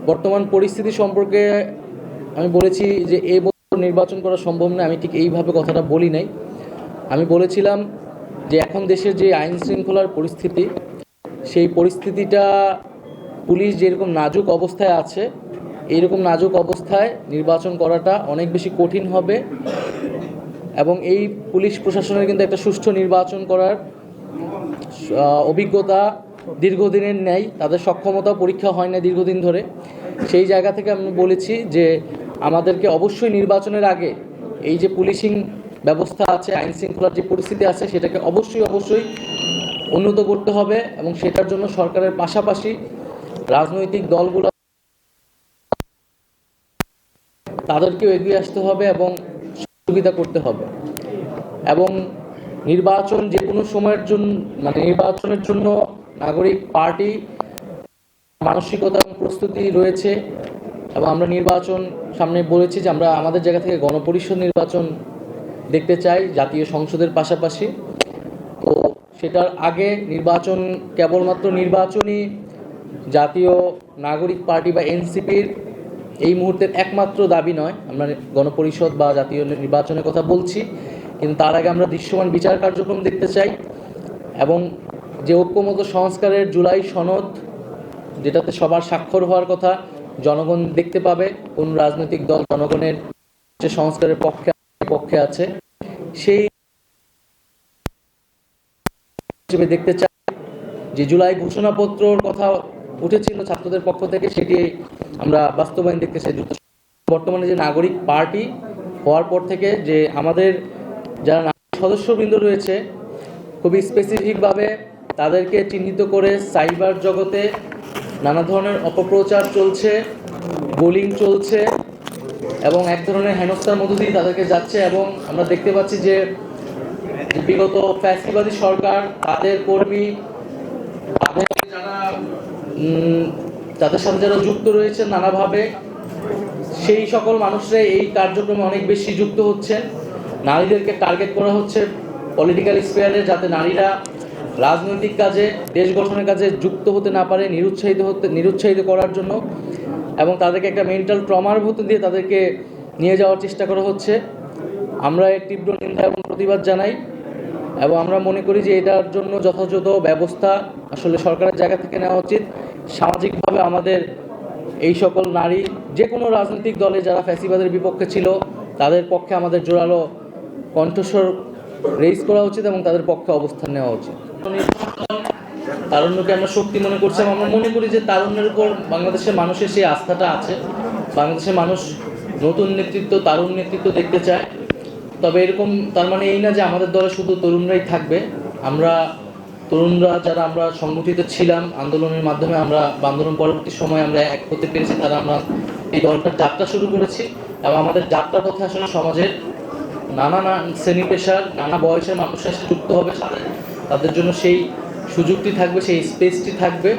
বর্তমান পরিস্থিতি সম্পর্কে আমি বলেছি যে এই বছর নির্বাচন করা সম্ভব না। আমি ঠিক এইভাবে কথাটা বলি নাই। আমি বলেছিলাম যে এখন দেশের যে আইন শৃঙ্খলার পরিস্থিতি, সেই পরিস্থিতিটা পুলিশ যেরকম নাজুক অবস্থায় আছে, এইরকম নাজুক অবস্থায় নির্বাচন করাটা অনেক বেশি কঠিন হবে। এবং এই পুলিশ প্রশাসনের কিন্তু একটা সুষ্ঠু নির্বাচন করার অভিজ্ঞতা দীর্ঘদিনের নেই, তাদের সক্ষমতা পরীক্ষা হয় না দীর্ঘদিন ধরে। সেই জায়গা থেকে আমি বলেছি যে আমাদেরকে অবশ্যই নির্বাচনের আগে এই যে পুলিশিং ব্যবস্থা আছে, আইন শৃঙ্খলার যে পরিস্থিতি আছে, সেটাকে অবশ্যই উন্নত করতে হবে এবং সেটার জন্য সরকারের পাশাপাশি রাজনৈতিক দলগুলো তাদেরকেও এগিয়ে আসতে হবে এবং সহযোগিতা করতে হবে। এবং নির্বাচন যে কোনো সময়ের জন্য, নির্বাচনের জন্য নাগরিক পার্টি মানসিকতা এবং প্রস্তুতি রয়েছে। এবং আমরা নির্বাচন সামনে বলেছি যে আমরা আমাদের জায়গা থেকে গণপরিষদ নির্বাচন দেখতে চাই জাতীয় সংসদের পাশাপাশি। তো সেটার আগে নির্বাচন কেবলমাত্র নির্বাচনই জাতীয় নাগরিক পার্টি বা এনসিপির এই মুহূর্তের একমাত্র দাবি নয়। আমরা গণপরিষদ বা জাতীয় নির্বাচনের কথা বলছি, কিন্তু তার আগে আমরা দৃশ্যমান বিচার কার্যক্রম দেখতে চাই এবং যে ঐক্যমত্য সংস্কারের জুলাই সনদ, যেটাতে সবার স্বাক্ষর হওয়ার কথা, জনগণ দেখতে পাবে কোন রাজনৈতিক দল জনগণের যে সংস্কারের পক্ষে আছে, সেই হিসেবে দেখতে চাই। যে জুলাই ঘোষণাপত্রর কথা উঠেছিল ছাত্রদের পক্ষ থেকে, সেটি আমরা বাস্তবায়ন দেখতে চাই। বর্তমানে যে নাগরিক পার্টি হওয়ার পর থেকে যে আমাদের যারা সদস্যবৃন্দ রয়েছে, খুবই স্পেসিফিকভাবে তাদেরকে চিহ্নিত করে সাইবার জগতে নানা ধরনের অপপ্রচার চলছে, বোলিং চলছে এবং এক ধরনের হেনস্থার মধ্য দিয়ে তাদেরকে যাচ্ছে। এবং আমরা দেখতে পাচ্ছি যে বিগত ফ্যাসিবাদী সরকার, তাদের কর্মী, তাদের সাথে যারা যুক্ত রয়েছে নানাভাবে, সেই সকল মানুষরা এই কার্যক্রমে অনেক বেশি যুক্ত হচ্ছেন। নারীদেরকে টার্গেট করা হচ্ছে পলিটিক্যাল স্পেয়ারে, যাতে নারীরা রাজনৈতিক কাজে, দেশ গঠনের কাজে যুক্ত হতে না পারে, নিরুৎসাহিত করার জন্য। এবং তাদেরকে একটা মেন্টাল ট্রমার মধ্যে দিয়ে তাদেরকে নিয়ে যাওয়ার চেষ্টা করা হচ্ছে। আমরা এর তীব্র নিন্দা এবং প্রতিবাদ জানাই এবং আমরা মনে করি যে এটার জন্য যথাযথ ব্যবস্থা আসলে সরকারের জায়গা থেকে নেওয়া উচিত। সামাজিকভাবে আমাদের এই সকল নারী, যে কোনো রাজনৈতিক দলে যারা ফ্যাসিবাদের বিপক্ষে ছিল, তাদের পক্ষে আমাদের জোরালো কণ্ঠস্বর রেইজ করা উচিত এবং তাদের পক্ষে অবস্থান নেওয়া উচিত। তারুণ্যকে আমরা শক্তি মনে করছি এবং আমরা মনে করি যে তারুণ্যের উপর বাংলাদেশের মানুষের সেই আস্থাটা আছে। বাংলাদেশের মানুষ নতুন নেতৃত্ব, তারুণ নেতৃত্ব দেখতে চায়। তবে এরকম তার মানে এই না যে আমাদের দলে শুধু তরুণরাই থাকবে। আমরা তরুণরা যারা আমরা সংগঠিত ছিলাম আন্দোলনের মাধ্যমে, আমরা আন্দোলন পরবর্তী সময় আমরা এক হতে পেরেছি, তারা আমরা এই দলটার যাত্রা শুরু করেছি। এবং আমাদের যাত্রা পথে আসলে সমাজের নানা শ্রেণী পেশার, নানা বয়সের মানুষের সাথে যুক্ত হবে, তাদের জন্য সেই সুযোগটি থাকবে, সেই স্পেসটি থাকবে।